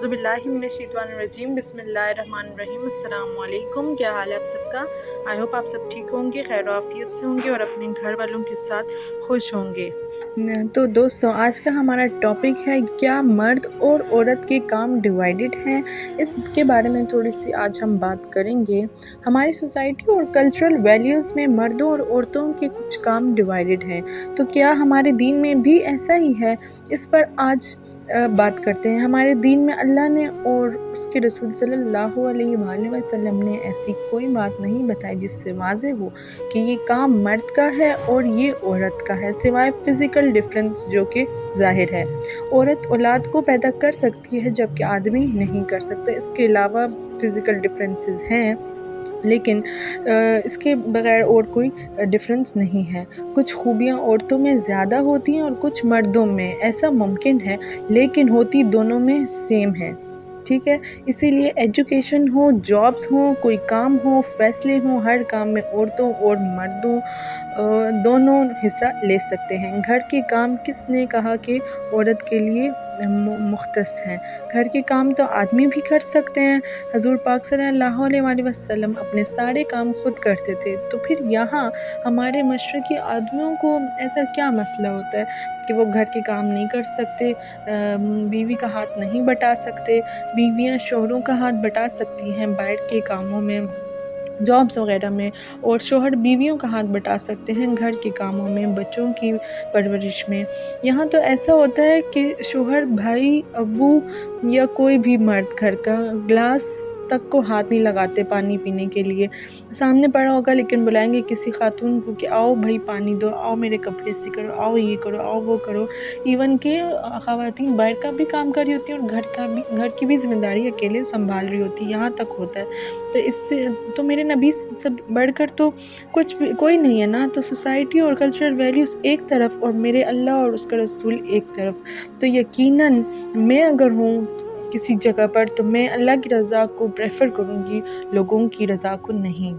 اعوذ باللہ من الشیطان الرجیم، بسم اللہ الرحمن الرحیم۔ السلام علیکم، کیا حال ہے آپ سب کا؟ آئی ہوپ آپ سب ٹھیک ہوں گے، خیر و عافیت سے ہوں گے اور اپنے گھر والوں کے ساتھ خوش ہوں گے۔ تو دوستوں، آج کا ہمارا ٹاپک ہے کیا مرد اور عورت کے کام ڈیوائیڈڈ ہیں؟ اس کے بارے میں تھوڑی سی آج ہم بات کریں گے۔ ہماری سوسائٹی اور کلچرل ویلیوز میں مردوں اور عورتوں کے کچھ کام ڈیوائیڈڈ ہیں، تو کیا ہمارے دین میں بھی ایسا ہی ہے؟ اس پر آج بات کرتے ہیں۔ ہمارے دین میں اللہ نے اور اس کے رسول صلی اللہ علیہ وآلہ وسلم نے ایسی کوئی بات نہیں بتائی جس سے واضح ہو کہ یہ کام مرد کا ہے اور یہ عورت کا ہے، سوائے فزیکل ڈفرینس جو کہ ظاہر ہے۔ عورت اولاد کو پیدا کر سکتی ہے جبکہ آدمی نہیں کر سکتا۔ اس کے علاوہ فزیکل ڈفرینسز ہیں، لیکن اس کے بغیر اور کوئی ڈفرینس نہیں ہے۔ کچھ خوبیاں عورتوں میں زیادہ ہوتی ہیں اور کچھ مردوں میں، ایسا ممکن ہے، لیکن ہوتی دونوں میں سیم ہے، ٹھیک ہے؟ اسی لیے ایجوکیشن ہو، جابس ہوں، کوئی کام ہو، فیصلے ہوں، ہر کام میں عورتوں اور مردوں دونوں حصہ لے سکتے ہیں۔ گھر کے کام کس نے کہا کہ عورت کے لیے مختص ہیں؟ گھر کے کام تو آدمی بھی کر سکتے ہیں۔ حضور پاک صلی اللہ علیہ وآلہ وسلم اپنے سارے کام خود کرتے تھے، تو پھر یہاں ہمارے مشرقی آدمیوں کو ایسا کیا مسئلہ ہوتا ہے کہ وہ گھر کے کام نہیں کر سکتے، بیوی کا ہاتھ نہیں بٹا سکتے؟ بیویاں شوہروں کا ہاتھ بٹا سکتی ہیں باہر کے کاموں میں، جابس وغیرہ میں، اور شوہر بیویوں کا ہاتھ بٹا سکتے ہیں گھر کے کاموں میں، بچوں کی پرورش میں۔ یہاں تو ایسا ہوتا ہے کہ شوہر، بھائی، ابو یا کوئی بھی مرد گھر کا گلاس تک کو ہاتھ نہیں لگاتے پانی پینے کے لیے۔ سامنے پڑا ہوگا لیکن بلائیں گے کسی خاتون کو کہ آؤ بھائی پانی دو، آؤ میرے کپڑے استری کرو، آؤ یہ کرو، آؤ وہ کرو۔ ایون کہ خواتین باہر کا بھی کام کر رہی ہوتی ہیں اور گھر کی بھی ذمہ داری اکیلے سنبھال رہی ہوتی ہے، یہاں تک ہوتا ہے۔ تو اس سے تو میرے نبی سے بڑھ کر تو کوئی نہیں ہے نا۔ تو سوسائٹی اور کلچرل ویلیوز ایک طرف اور میرے اللہ اور اس کا رسول ایک طرف، تو یقیناً میں اگر ہوں کسی جگہ پر تو میں اللہ کی رضا کو پریفر کروں گی، لوگوں کی رضا کو نہیں،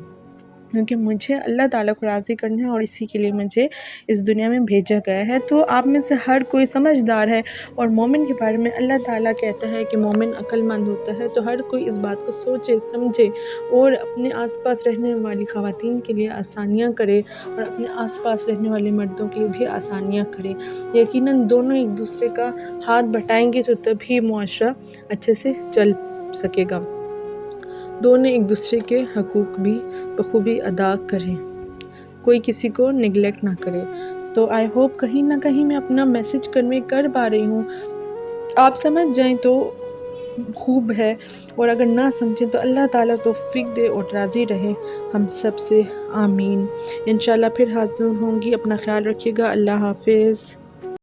کیونکہ مجھے اللہ تعالیٰ کو راضی کرنا ہے اور اسی کے لیے مجھے اس دنیا میں بھیجا گیا ہے۔ تو آپ میں سے ہر کوئی سمجھدار ہے، اور مومن کے بارے میں اللہ تعالیٰ کہتا ہے کہ مومن عقل مند ہوتا ہے، تو ہر کوئی اس بات کو سوچے سمجھے اور اپنے آس پاس رہنے والی خواتین کے لیے آسانیاں کرے اور اپنے آس پاس رہنے والے مردوں کے لیے بھی آسانیاں کرے۔ یقیناً دونوں ایک دوسرے کا ہاتھ بٹائیں گے تو تبھی معاشرہ اچھے سے چل سکے گا۔ دونوں ایک دوسرے کے حقوق بھی بخوبی ادا کریں، کوئی کسی کو نگلیکٹ نہ کرے۔ تو آئی ہوپ کہیں نہ کہیں میں اپنا میسج کنوے کر پا رہی ہوں، آپ سمجھ جائیں تو خوب ہے، اور اگر نہ سمجھیں تو اللہ تعالیٰ توفیق دے اور راضی رہے ہم سب سے، آمین۔ انشاءاللہ پھر حاضر ہوں گی، اپنا خیال رکھیے گا، اللہ حافظ۔